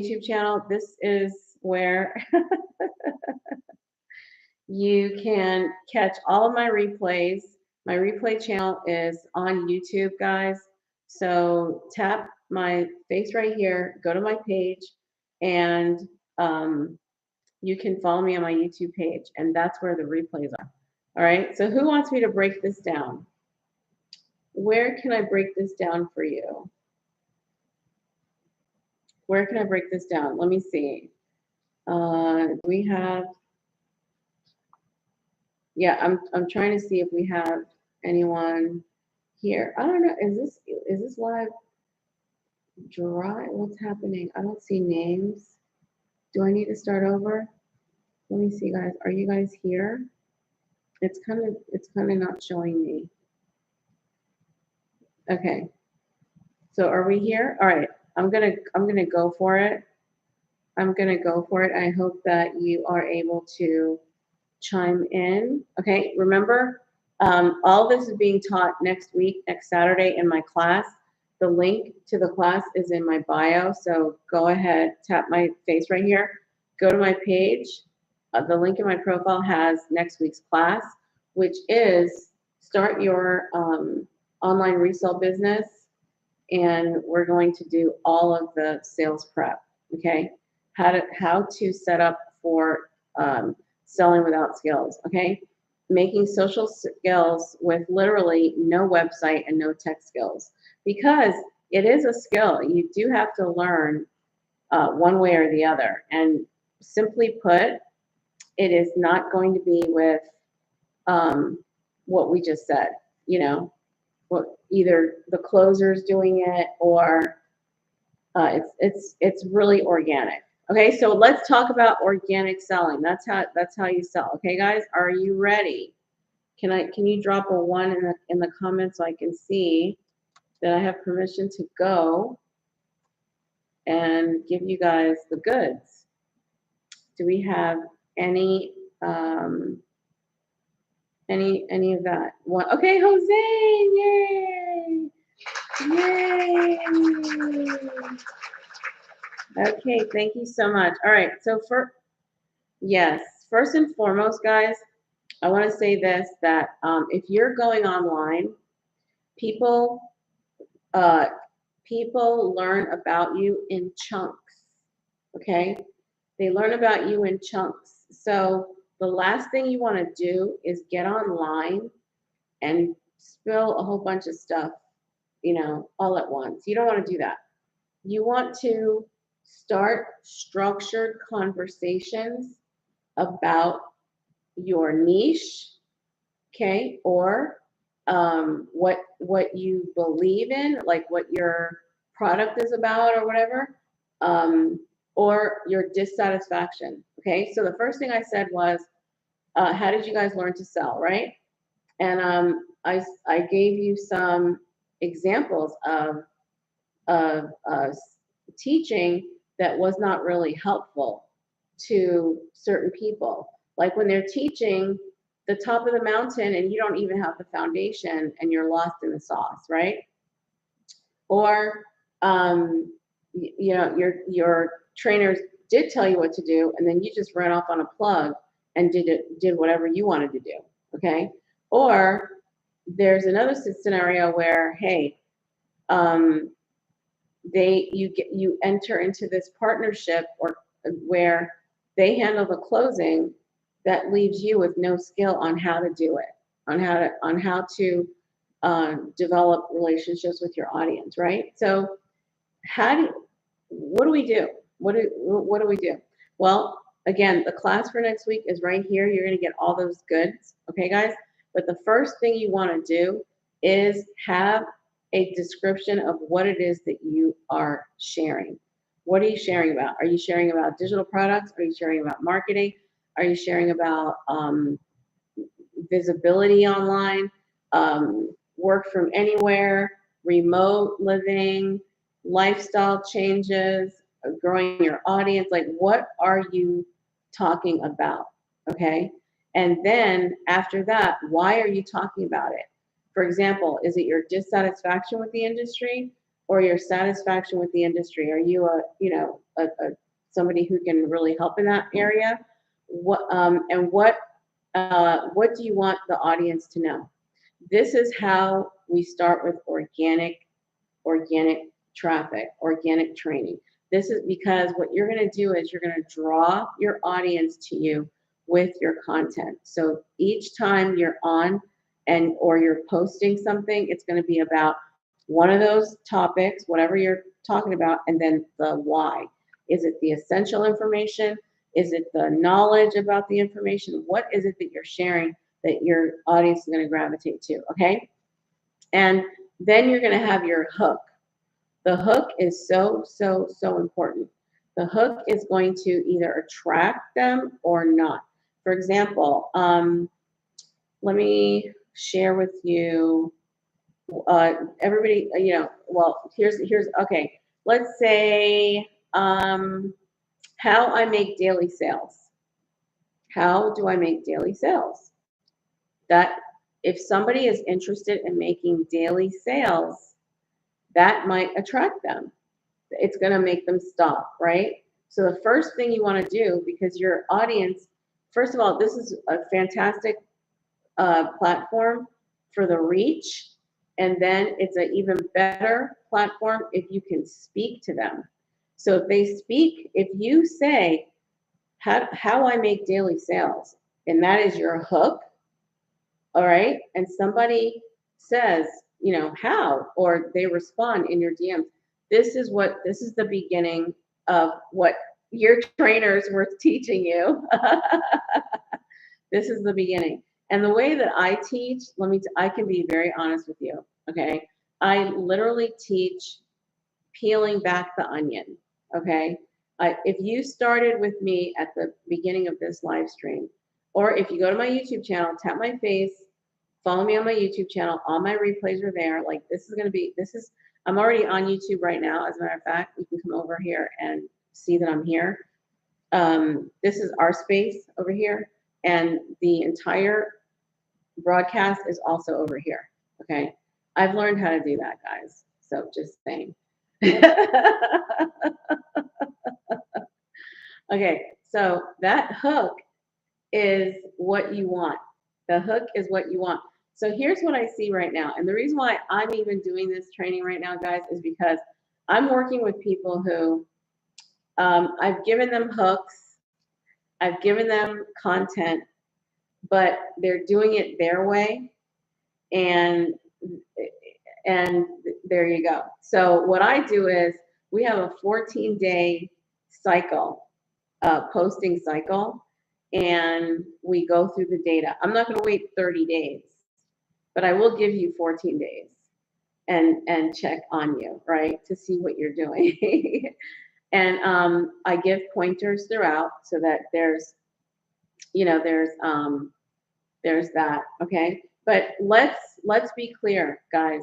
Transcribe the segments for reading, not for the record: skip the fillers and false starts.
YouTube channel, this is where you can catch all of my replays. My replay channel is on YouTube, guys. So tap my face right here, go to my page, and you can follow me on my YouTube page, and that's where the replays are. All right, so who wants me to break this down? Where can I break this down for you? Where can I break this down? Let me see. We have, yeah, I'm trying to see if we have anyone here. I don't know. Is this live dry? What's happening? I don't see names. Do I need to start over? Let me see, guys. Are you guys here? It's kind of not showing me. Okay. So are we here? All right. I'm gonna go for it. I'm gonna go for it. I hope that you are able to chime in. Okay. Remember, all this is being taught next week, next Saturday in my class. The link to the class is in my bio. So go ahead, tap my face right here, go to my page. The link in my profile has next week's class, which is start your online resale business. And we're going to do all of the sales prep. Okay. How to set up for selling without skills. Okay. Making social skills with literally no website and no tech skills, because it is a skill. You do have to learn one way or the other. And simply put, it is not going to be with what we just said, what either the closer's doing it or it's really organic. Okay, so let's talk about organic selling. That's how you sell. Okay, guys, are you ready? Can you drop a 1 in the comments so I can see that I have permission to go and give you guys the goods? Do we have any any of that? One. Okay, Jose, yay! Yay! Okay, thank you so much. All right, so first and foremost, guys, I want to say this, that if you're going online, people people learn about you in chunks. Okay, they learn about you in chunks. So the last thing you want to do is get online and spill a whole bunch of stuff, all at once. You don't want to do that. You want to start structured conversations about your niche, okay, or what you believe in, like what your product is about or whatever, or your dissatisfaction. Okay, so the first thing I said was, how did you guys learn to sell, right? And I gave you some examples of teaching that was not really helpful to certain people. Like when they're teaching the top of the mountain and you don't even have the foundation and you're lost in the sauce, right? Or your trainers did tell you what to do and then you just ran off on a plug and did whatever you wanted to do. Okay. Or there's another scenario where, hey, you enter into this partnership or where they handle the closing, that leaves you with no skill on how to do it, on how to develop relationships with your audience, right? So what do we do? What do we do? Well, again, the class for next week is right here. You're going to get all those goods, okay, guys? But the first thing you want to do is have a description of what it is that you are sharing. What are you sharing about? Are you sharing about digital products? Are you sharing about marketing? Are you sharing about visibility online, work from anywhere, remote living, lifestyle changes, growing your audience? Like, what are you talking about? Okay. And then after that, why are you talking about it? For example, is it your dissatisfaction with the industry or your satisfaction with the industry? Are you somebody who can really help in that area. What what do you want the audience to know? This is how we start with organic traffic, organic training. This is because what you're going to do is you're going to draw your audience to you with your content. So each time you're on or you're posting something, it's going to be about one of those topics, whatever you're talking about, and then the why. Is it the essential information? Is it the knowledge about the information? What is it that you're sharing that your audience is going to gravitate to? Okay. And then you're going to have your hook. The hook is so important. The hook is going to either attract them or not. For example, let me share with you, everybody, well, here's, okay. Let's say, how I make daily sales. How do I make daily sales? That if somebody is interested in making daily sales, that might attract them. It's going to make them stop, right? So the first thing you want to do, because your audience, first of all, this is a fantastic platform for the reach. And then it's an even better platform if you can speak to them. So if they speak, if you say, how I make daily sales, and that is your hook, all right? And somebody says, how, or they respond in your DMs. This is the beginning of what your trainers were teaching you. This is the beginning. And the way that I teach, I can be very honest with you, okay? I literally teach peeling back the onion, okay? If you started with me at the beginning of this live stream, or if you go to my YouTube channel, tap my face, follow me on my YouTube channel, all my replays are there. Like I'm already on YouTube right now. As a matter of fact, you can come over here and see that I'm here. This is our space over here, and the entire broadcast is also over here, okay? I've learned how to do that, guys, so just saying. Okay, so that hook is what you want. The hook is what you want. So here's what I see right now. And the reason why I'm even doing this training right now, guys, is because I'm working with people who I've given them hooks, I've given them content, but they're doing it their way. And there you go. So what I do is we have a 14-day cycle, posting cycle, and we go through the data. I'm not going to wait 30 days, but I will give you 14 days and check on you, right, to see what you're doing. And I give pointers throughout so that there's that, okay? But let's be clear, guys.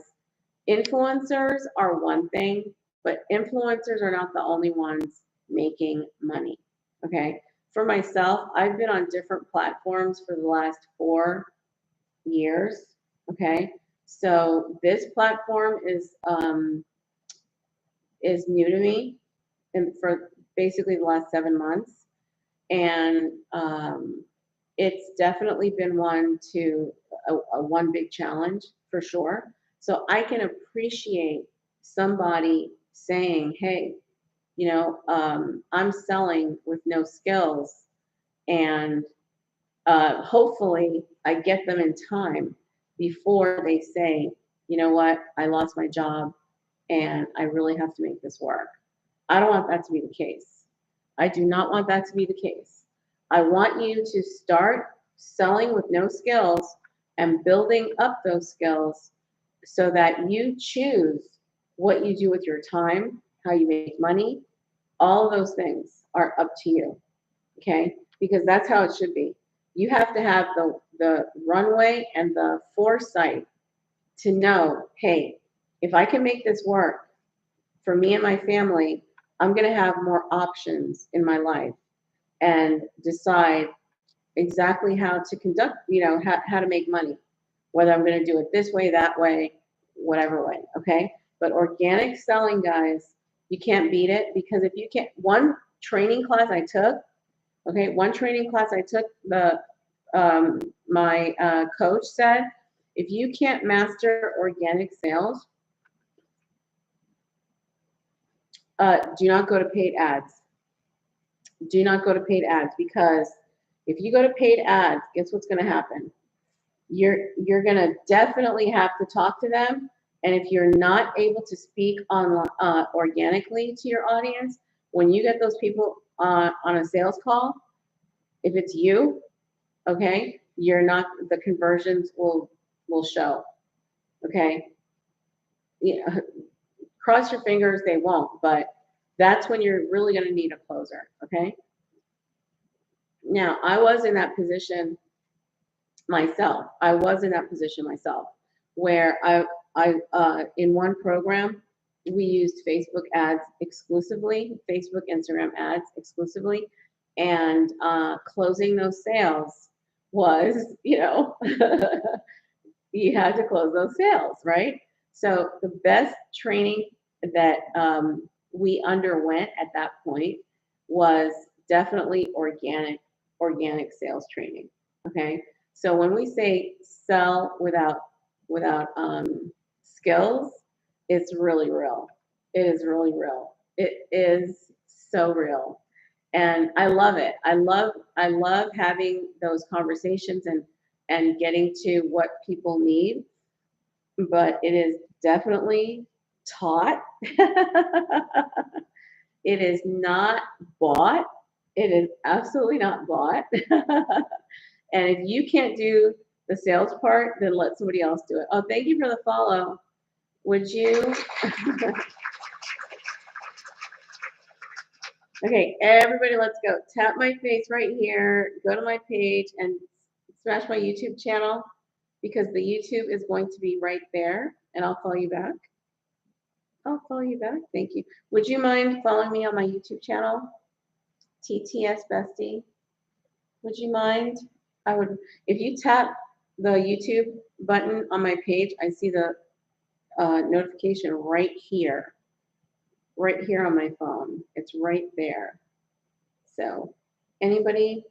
Influencers are one thing, but influencers are not the only ones making money, okay? For myself, I've been on different platforms for the last 4 years, okay? So this platform is new to me, and for basically the last 7 months, and it's definitely been one big challenge for sure. So I can appreciate somebody saying, hey, I'm selling with no skills, and hopefully I get them in time before they say, you know what, I lost my job and I really have to make this work. I don't want that to be the case. I do not want that to be the case. I want you to start selling with no skills and building up those skills so that you choose what you do with your time, how you make money. All of those things are up to you, okay? Because that's how it should be. You have to have the runway and the foresight to know, hey, if I can make this work for me and my family, I'm going to have more options in my life and decide exactly how to conduct, how to make money, whether I'm going to do it this way, that way, whatever way, okay? But organic selling, guys, You can't beat it, because if you can't, one training class I took, okay, one training class I took, my coach said, if you can't master organic sales, do not go to paid ads. Do not go to paid ads, because if you go to paid ads, guess what's going to happen? You're going to definitely have to talk to them, and if you're not able to speak on organically to your audience, when you get those people on a sales call, if it's you, okay, you're not, the conversions will show, okay. Yeah, cross your fingers, they won't, but that's when you're really going to need a closer, okay. Now, I was in that position myself. I was in that position myself, where I in one program, we used Facebook ads exclusively, Facebook, Instagram ads exclusively, and closing those sales was, you had to close those sales, right? So the best training that we underwent at that point was definitely organic sales training. Okay, so when we say sell without skills, it's really real. It is really real. It is so real, and I love it. I love having those conversations and getting to what people need, but it is definitely taught. It is not bought. It is absolutely not bought. And if you can't do the sales part, then let somebody else do it. Oh, thank you for the follow. Would you? Okay, everybody, let's go. Tap my face right here, go to my page, and smash my YouTube channel, because the YouTube is going to be right there, and I'll follow you back. I'll follow you back. Thank you. Would you mind following me on my YouTube channel? TTS Bestie. Would you mind? I would. If you tap the YouTube button on my page, I see the notification right here on my phone. It's right there. So anybody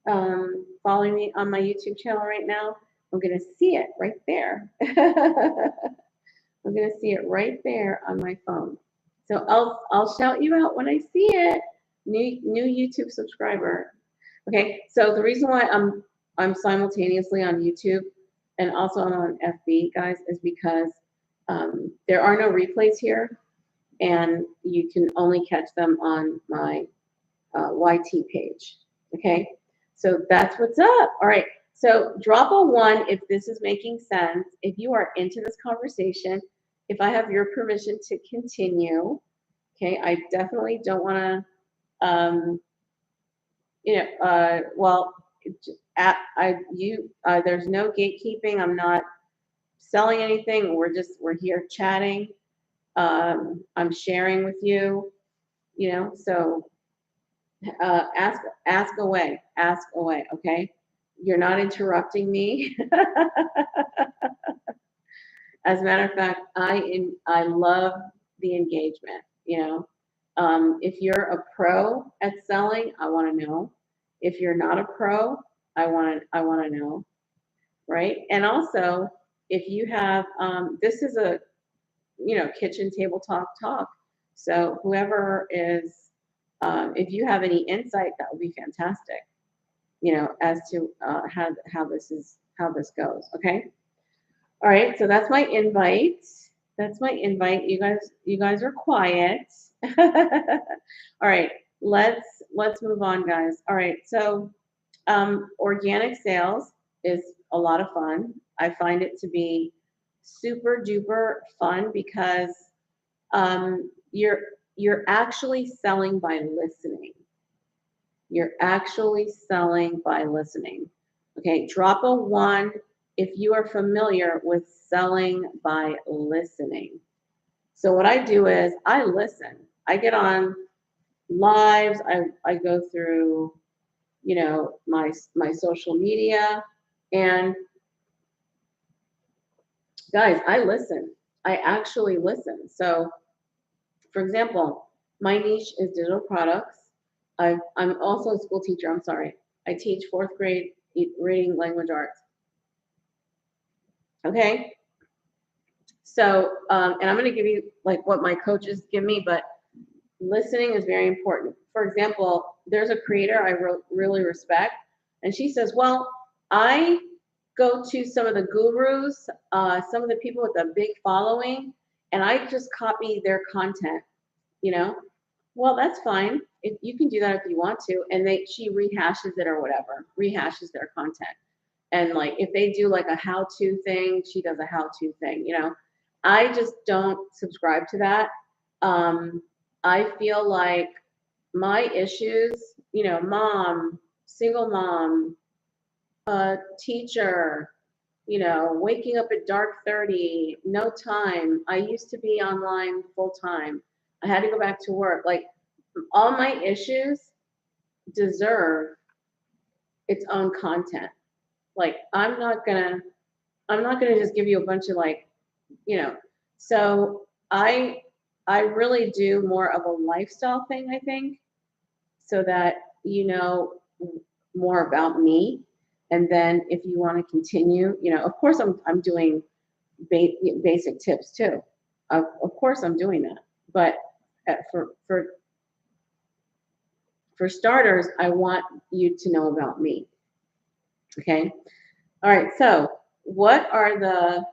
following me on my YouTube channel right now, I'm going to see it right there. I'm going to see it right there on my phone. So I'll shout you out when I see it. New YouTube subscriber. Okay, so the reason why I'm simultaneously on YouTube and also I'm on FB, guys, is because there are no replays here, and you can only catch them on my YT page. Okay, so that's what's up. All right, so drop a 1 if this is making sense. If you are into this conversation, if I have your permission to continue. Okay, I definitely don't want to, well, there's no gatekeeping. I'm not selling anything. We're here chatting. I'm sharing with you, so ask away, okay? You're not interrupting me. As a matter of fact, I love the engagement, if you're a pro at selling, I want to know. If you're not a pro, I want to know, right? And also, if you have, this is a, kitchen table talk. So whoever is, if you have any insight, that would be fantastic, as to how this goes. Okay. All right. So that's my invite. That's my invite. You guys are quiet. All right. Let's move on, guys. All right. So organic sales is a lot of fun. I find it to be super duper fun, because you're actually selling by listening. You're actually selling by listening. Okay, drop a 1 if you are familiar with selling by listening. So what I do is I listen. I get on lives. I go through, my social media, and guys, I listen. I actually listen. So For example, my niche is digital products. I'm also a school teacher. I'm sorry. I teach fourth grade reading language arts. Okay. So, and I'm going to give you like what my coaches give me, but listening is very important. For example, there's a creator I really respect, and she says, well, I go to some of the gurus, some of the people with a big following, and I just copy their content, you know? Well, that's fine. If you can do that if you want to, and she rehashes it or whatever, rehashes their content. And like if they do like a how-to thing, she does a how-to thing, you know. I just don't subscribe to that. I feel like my issues, you know, mom, single mom, teacher, you know, waking up at dark 30, no time. I used to be online full time. I had to go back to work. Like all my issues deserve its own content. Like I'm not gonna just give you a bunch of like, you know. So I really do more of a lifestyle thing, I think, so that you know more about me. And then if you want to continue, you know, of course I'm doing basic tips too. Of course I'm doing that. But for starters, I want you to know about me. Okay. All right. So what are the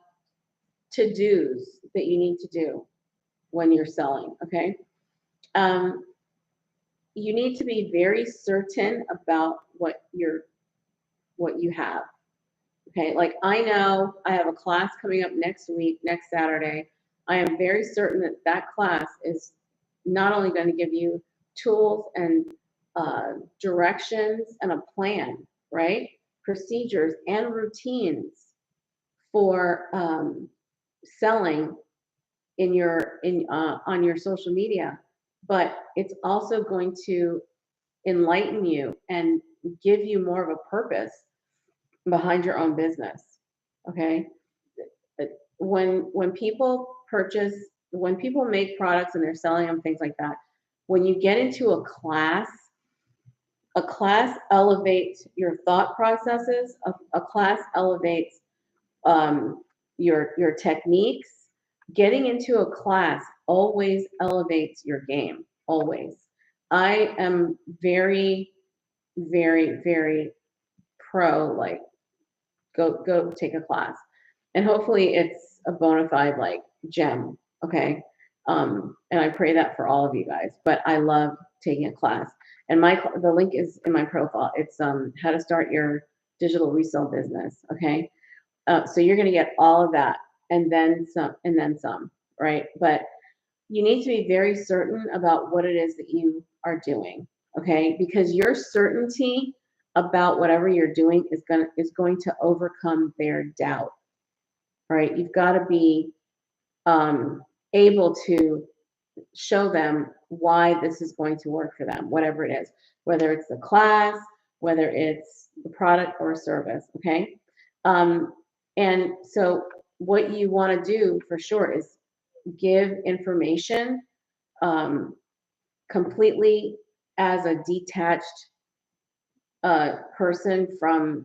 to-dos that you need to do when you're selling? Okay. Um, you need to be very certain about what you have. Okay, like I know I have a class coming up next week, next Saturday. I am very certain that that class is not only going to give you tools and directions and a plan, right? Procedures and routines for selling in on your social media, but it's also going to enlighten you and give you more of a purpose behind your own business. Okay. When people purchase, when people make products and they're selling them, things like that, when you get into a class elevates your thought processes, a class elevates your techniques. Getting into a class always elevates your game, always. I am very, very, very pro, like, go take a class. And hopefully it's a bona fide like gem, okay? And I pray that for all of you guys. But I love taking a class. And the link is in my profile. It's how to start your digital resale business, okay? So you're gonna get all of that and then some, right? But you need to be very certain about what it is that you are doing, okay? Because your certainty about whatever you're doing is going to overcome their doubt, right? You've got to be able to show them why this is going to work for them, whatever it is, whether it's the class, whether it's the product or service, okay? And so what you want to do for sure is give information completely as a detached person from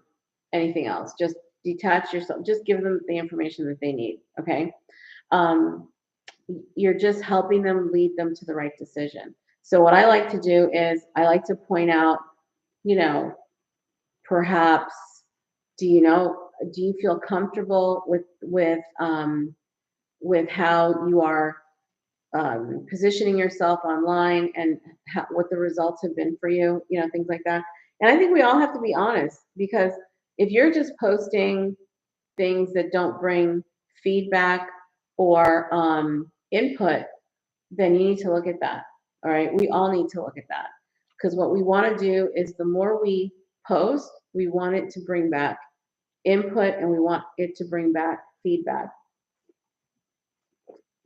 anything else. Just detach yourself. Just give them the information that they need. Okay. You're just helping them lead them to the right decision. So what I like to do is I like to point out, you know, perhaps do you feel comfortable with how you are positioning yourself online and what the results have been for you, you know, things like that. And I think we all have to be honest, because if you're just posting things that don't bring feedback or input, then you need to look at that. All right. We all need to look at that, because what we want to do is the more we post, we want it to bring back input and we want it to bring back feedback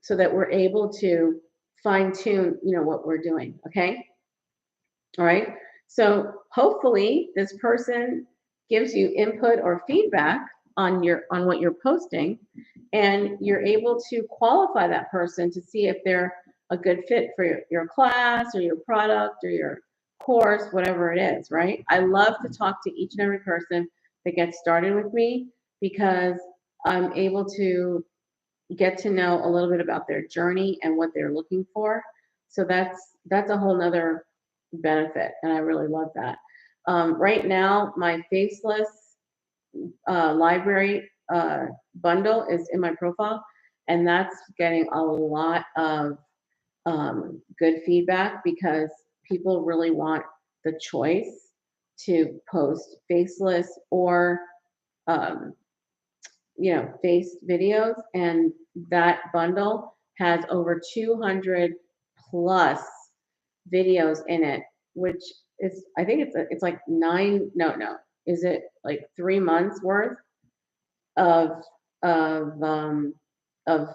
so that we're able to fine tune, you know, what we're doing. Okay. All right. So hopefully this person gives you input or feedback on what you're posting, and you're able to qualify that person to see if they're a good fit for your class or your product or your course, whatever it is, right? I love to talk to each and every person that gets started with me because I'm able to get to know a little bit about their journey and what they're looking for. So that's a whole nother benefit, and I really love that. Right now, my faceless library bundle is in my profile, and that's getting a lot of good feedback because people really want the choice to post faceless or um, faced videos, and that bundle has over 200 plus videos in it, which is, I think it's like nine, no, is it like 3 months worth of of um of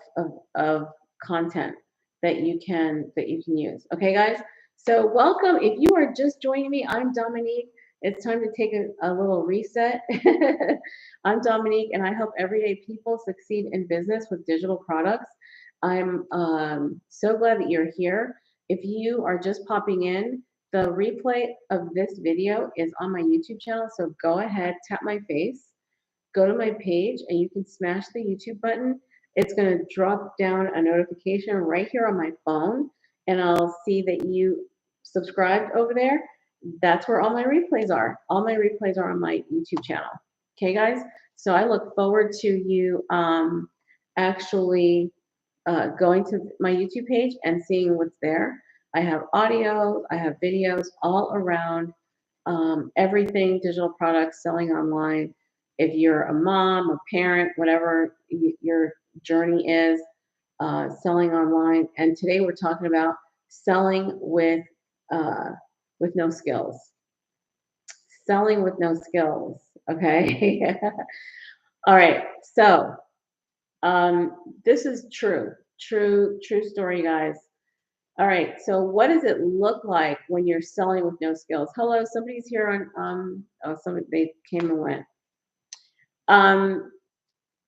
content that you can use. Okay, guys. So welcome. If you are just joining me, I'm Dominique. It's time to take a little reset. I'm Dominique, and I help everyday people succeed in business with digital products. I'm so glad that you're here. If you are just popping in, the replay of this video is on my YouTube channel. So go ahead, tap my face, go to my page, and you can smash the YouTube button. It's going to drop down a notification right here on my phone, and I'll see that you subscribed over there. That's where all my replays are. All my replays are on my YouTube channel. Okay, guys? So I look forward to you actually going to my YouTube page and seeing what's there. I have audio, I have videos all around everything digital products, selling online. If you're a mom, a parent, whatever your journey is, selling online. And today we're talking about selling with no skills. Selling with no skills. Okay. All right. So this is true story, guys. All right. So what does it look like when you're selling with no skills? Hello, somebody's here on oh, somebody, they came and went.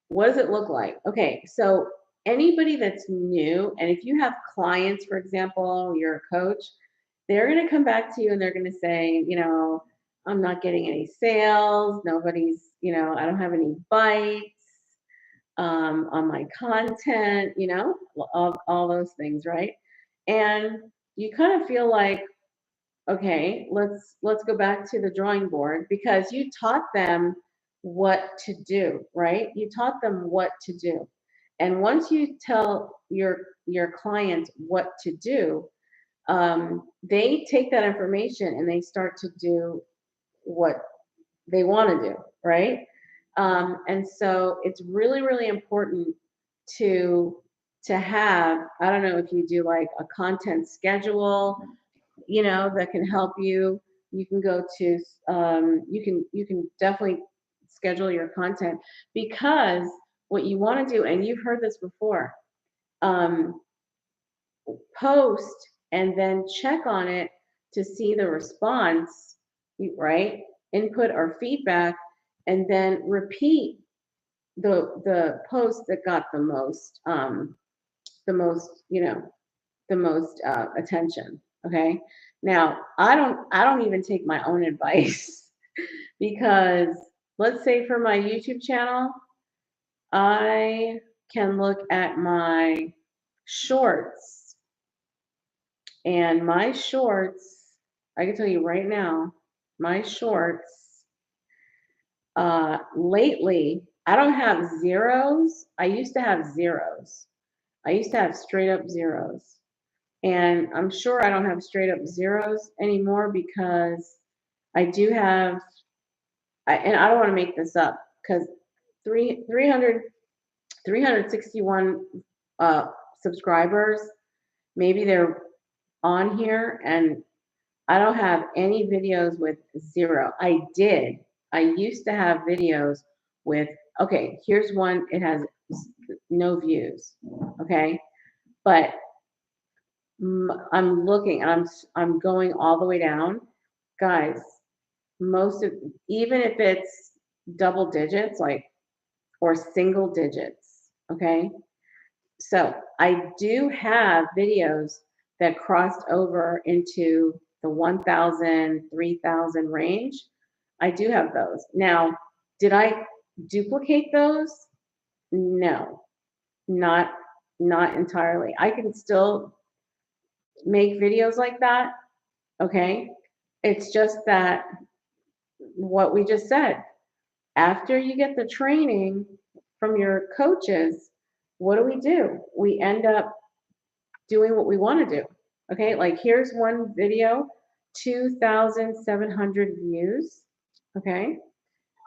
What does it look like? Okay, so anybody that's new, and if you have clients, for example, you're a coach, they're going to come back to you and they're going to say, I'm not getting any sales. Nobody's, I don't have any bites on my content, all those things, right? And you kind of feel like, okay, let's go back to the drawing board because you taught them what to do, right? You taught them what to do. And once you tell your client what to do, they take that information and they start to do what they want to do, right? And so it's really, really important to have, I don't know if you do like a content schedule, that can help you. You can go to you can definitely schedule your content because what you want to do, and you've heard this before, um, post and then check on it to see the response, right? Input or feedback, and then repeat the post that got the most, the most attention. Okay. Now I don't even take my own advice because let's say for my YouTube channel, I can look at my shorts, and my shorts, I can tell you right now, my shorts lately, I don't have zeros. I used to have zeros. I used to have straight up zeros. And I'm sure I don't have straight up zeros anymore because I do have, and I don't want to make this up because 361 subscribers, maybe they're on here, and I don't have any videos with zero. I used to have videos with, okay, here's one, it has no views, okay? But I'm looking and I'm going all the way down. Guys, most of, even if it's double digits, like, or single digits, okay? So I do have videos that crossed over into the 1,000, 3,000 range. I do have those. Now, did I duplicate those? No, not not entirely. I can still make videos like that, okay? It's just that what we just said, after you get the training from your coaches, what do? We end up doing what we want to do. Okay, like here's one video, 2,700 views. Okay,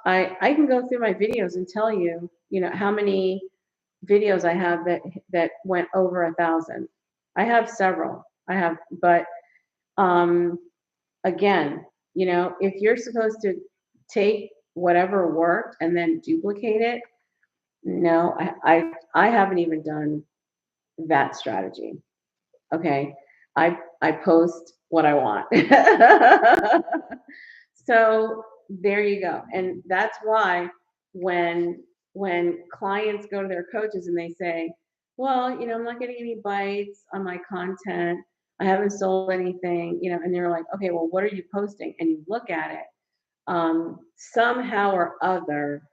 I can go through my videos and tell you, how many videos I have that went over 1,000. I have several. But um, again, if you're supposed to take whatever worked and then duplicate it, no, I haven't even done that strategy. Okay. I post what I want. So there you go. And that's why when clients go to their coaches and they say, well, I'm not getting any bites on my content. I haven't sold anything, and they're like, okay, well, what are you posting? And you look at it, somehow or other,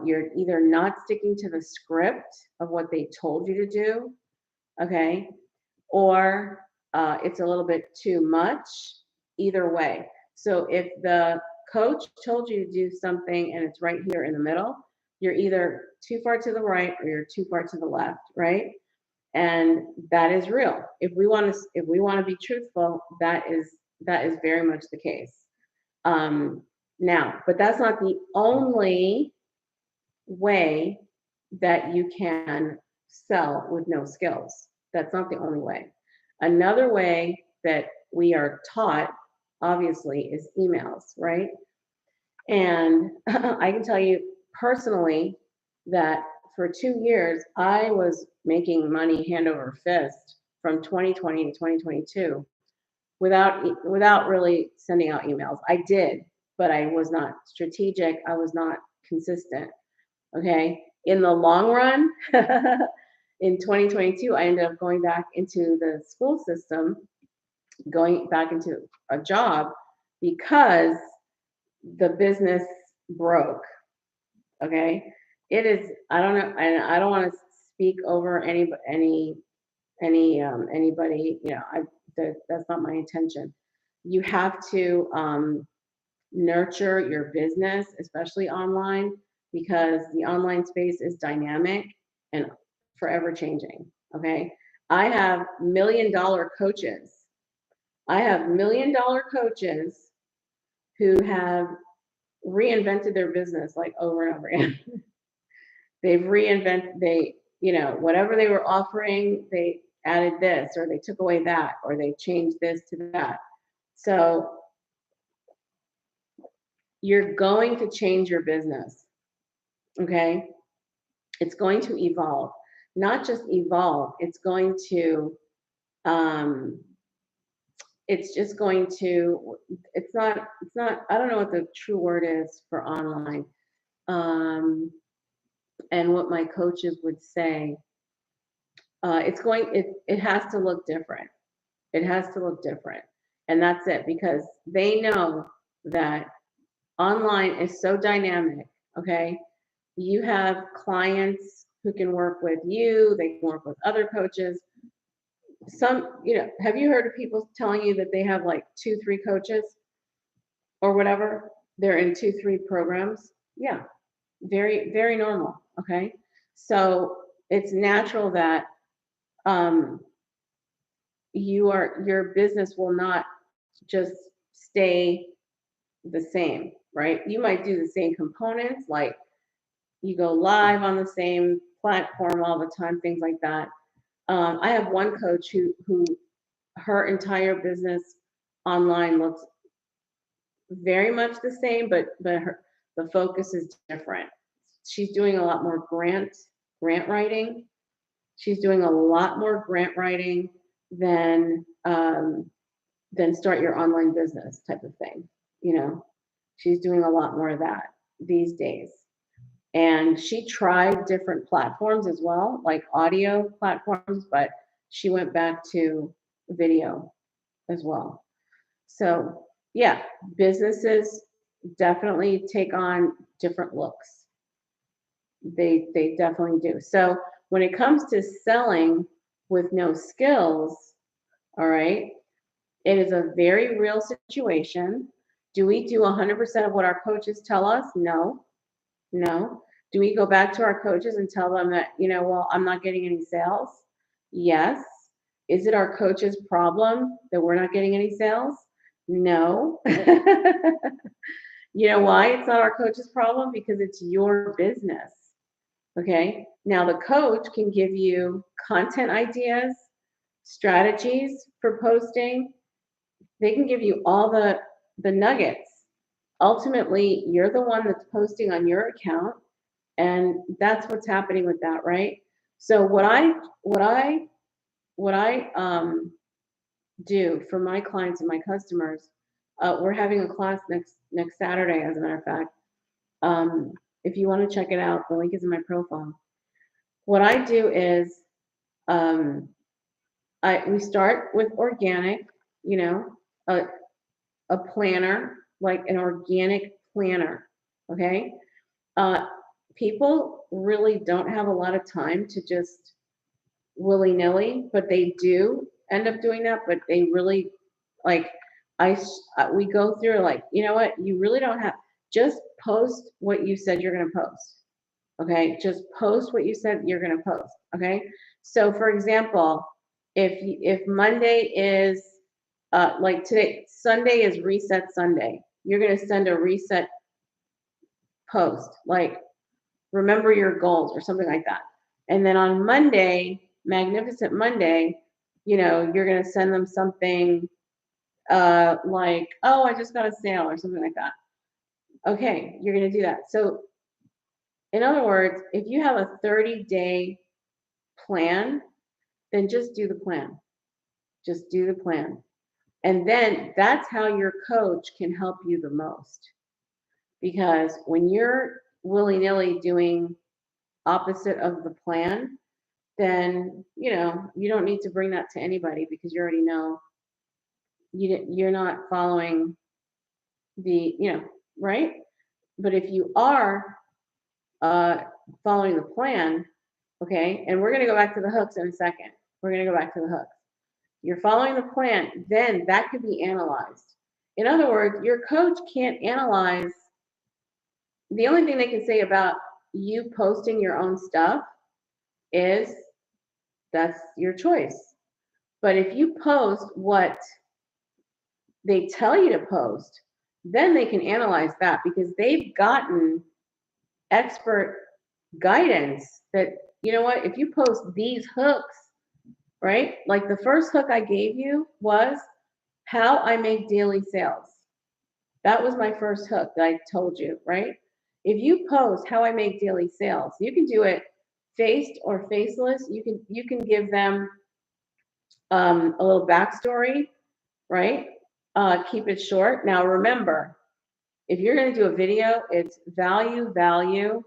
you're either not sticking to the script of what they told you to do, okay, or it's a little bit too much, either way. So if the coach told you to do something and it's right here in the middle, you're either too far to the right or you're too far to the left, right? And that is real. If we want to be truthful, that is very much the case. Um, Now, but that's not the only way that you can sell with no skills. That's not the only way. Another way that we are taught, obviously, is emails, right? And I can tell you personally that for 2 years, I was making money hand over fist from 2020 to 2022 without really sending out emails. I did, but I was not strategic. I was not consistent. Okay. In the long run, in 2022, I ended up going back into the school system, going back into a job because the business broke. Okay. It is, I don't know, and I don't want to speak over anybody, that's not my intention. You have to nurture your business, especially online, because the online space is dynamic and forever changing. Okay. I have million-dollar coaches. I have million-dollar coaches who have reinvented their business like over and over again. They've reinvented, whatever they were offering, they added this, or they took away that, or they changed this to that. So you're going to change your business. Okay. It's going to evolve, not just evolve, um, it's just going to, it's not, I don't know what the true word is for online. And what my coaches would say, it has to look different. It has to look different. And that's it, because they know that online is so dynamic. Okay. You have clients who can work with you, they can work with other coaches. Have you heard of people telling you that they have like 2, 3 coaches or whatever? They're in 2, 3 programs. Yeah, very, very normal. Okay. So it's natural that um, your business will not just stay the same, right? You might do the same components, like you go live on the same platform all the time, things like that. I have one coach who her entire business online looks very much the same, but the focus is different. She's doing a lot more grant writing. She's doing a lot more grant writing than start your online business type of thing. You know, she's doing a lot more of that these days. And she tried different platforms as well, like audio platforms, but she went back to video as well. So, yeah, businesses definitely take on different looks. They definitely do. So, when it comes to selling with no skills, all right, it is a very real situation. Do we do 100% of what our coaches tell us? No. No. Do we go back to our coaches and tell them that, well, I'm not getting any sales? Yes. Is it our coach's problem that we're not getting any sales? No. You know why it's not our coach's problem? Because it's your business. Okay. Now, the coach can give you content ideas, strategies for posting. They can give you all the nuggets. Ultimately, you're the one that's posting on your account, and that's what's happening with that, right? So what I do for my clients and my customers, we're having a class next Saturday, as a matter of fact. Um, if you want to check it out, the link is in my profile. What I do is, um, we start with organic, you know, a, a planner, like an organic planner. Okay. Uh, People really don't have a lot of time to just willy-nilly, but they do end up doing that, but they really, like, we go through, like, you know what, you really don't have, just post what you said you're going to post. Okay, just post what you said you're going to post. Okay, so for example, if Monday is, like today, Sunday is reset Sunday, you're going to send a reset post, like, remember your goals or something like that. And then on Monday, Magnificent Monday, you're going to send them something, like, oh, I just got a sale or something like that. Okay, you're going to do that. So, in other words, if you have a 30-day plan, then just do the plan. Just do the plan. And then that's how your coach can help you the most. Because when you're willy nilly doing opposite of the plan, then you don't need to bring that to anybody, because you already know you're not following the, right. But if you are, uh, following the plan, okay, and we're going to go back to the hooks in a second. We're going to go back to the hooks. You're following the plan, then that could be analyzed. In other words, your coach can't analyze. The only thing they can say about you posting your own stuff is that's your choice. But if you post what they tell you to post, then they can analyze that, because they've gotten expert guidance that, you know what, if you post these hooks, right? Like the first hook I gave you was how I make daily sales. That was my first hook that I told you, right? If you post how I make daily sales, you can do it faced or faceless. You can give them, a little backstory, right? Keep it short. Now remember, if you're going to do a video, it's value, value,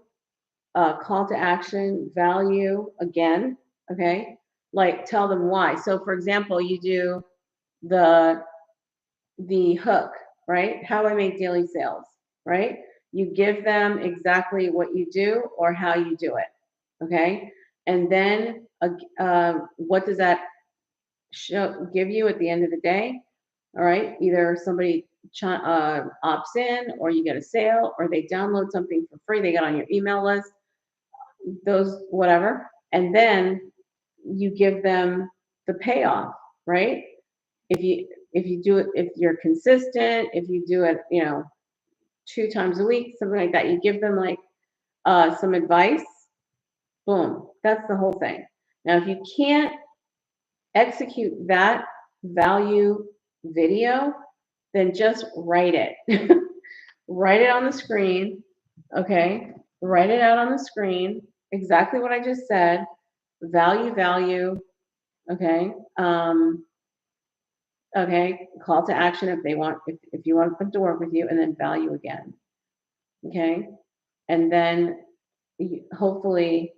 call to action, value again. Okay, like tell them why. So for example, you do the hook, right? How I make daily sales, right? You give them exactly what you do or how you do it. Okay, and then, what does that give you at the end of the day? All right, either somebody opts in, or you get a sale, or they download something for free, they get on your email list, those, whatever. And then you give them the payoff, right? If you do it, if you're consistent, if you do it, 2 times a week, something like that, you give them, like, some advice. Boom, that's the whole thing. Now, if you can't execute that value video, then just write it. Write it on the screen, okay? Write it out on the screen, exactly what I just said. Value, value, okay? Okay, call to action if you want them to work with you, and then value again, okay? And then hopefully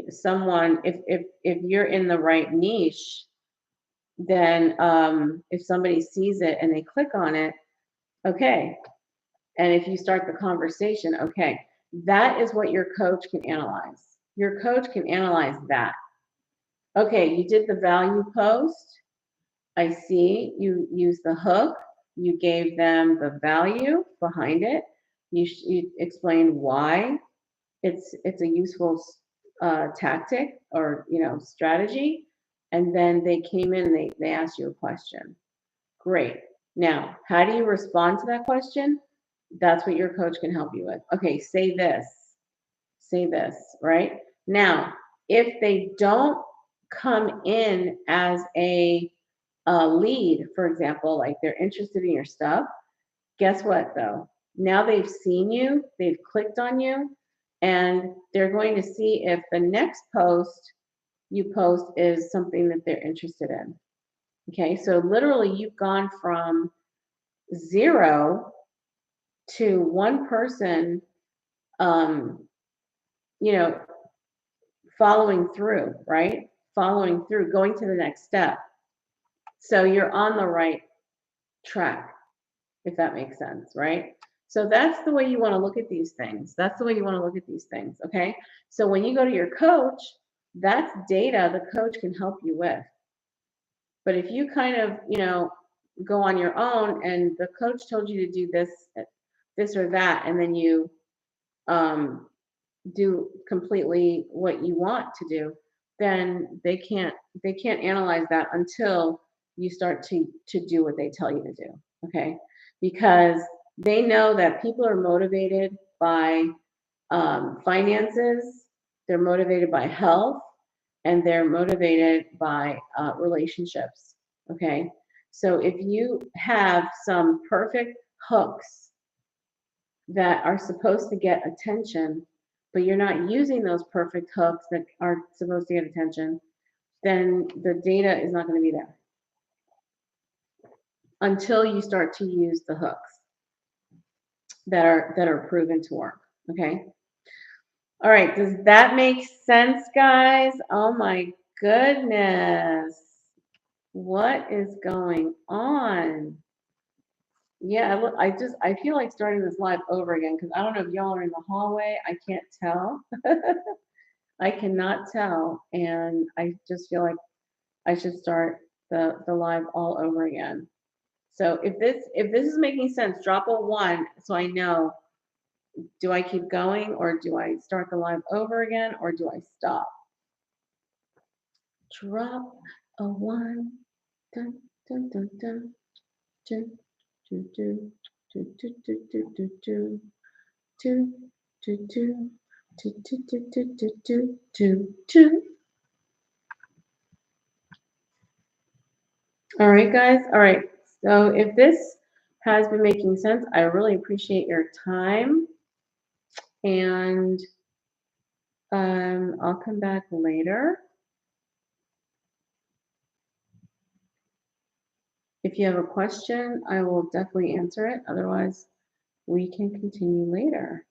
someone, if you're in the right niche, then if somebody sees it and they click on it, okay. And if you start the conversation, okay, that is what your coach can analyze. Your coach can analyze that. Okay, you did the value post. I see you use the hook. You gave them the value behind it. You explained why it's a useful tactic or strategy, and then they came in and they asked you a question. Great. Now, how do you respond to that question? That's what your coach can help you with. Okay, say this, right? Now, if they don't come in as a lead, for example, like they're interested in your stuff, guess what though? Now they've seen you, they've clicked on you, and they're going to see if the next post you post is something that they're interested in. Okay, so literally you've gone from 0 to one person, um, you know, following through, right? Following through, going to the next step. So you're on the right track, if that makes sense, right? So that's the way you want to look at these things. That's the way you want to look at these things, okay? So when you go to your coach, that's data the coach can help you with. But if you kind of, go on your own and the coach told you to do this or that, and then you do completely what you want to do, then they can't analyze that until you start to do what they tell you to do. Okay, because they know that people are motivated by finances, they're motivated by health, and they're motivated by relationships. Okay, so if you have some perfect hooks that are supposed to get attention, but you're not using those perfect hooks that are supposed to get attention, then the data is not going to be there until you start to use the hooks that are proven to work. Okay. All right. Does that make sense, guys? Oh my goodness. What is going on? Yeah, I feel like starting this live over again because I don't know if y'all are in the hallway. I can't tell. I cannot tell, and I just feel like I should start the live all over again. So if this is making sense, drop a 1 so I know, do I keep going or do I start the live over again or do I stop? Drop a 1. Dun, dun, dun, dun. Dun, dun, dun, dun, dun, dun, dun, dun, dun. Dun, dun, dun, dun, dun, dun, dun, dun, dun, dun. All right, guys. All right. So if this has been making sense, I really appreciate your time. And I'll come back later. If you have a question, I will definitely answer it. Otherwise, we can continue later.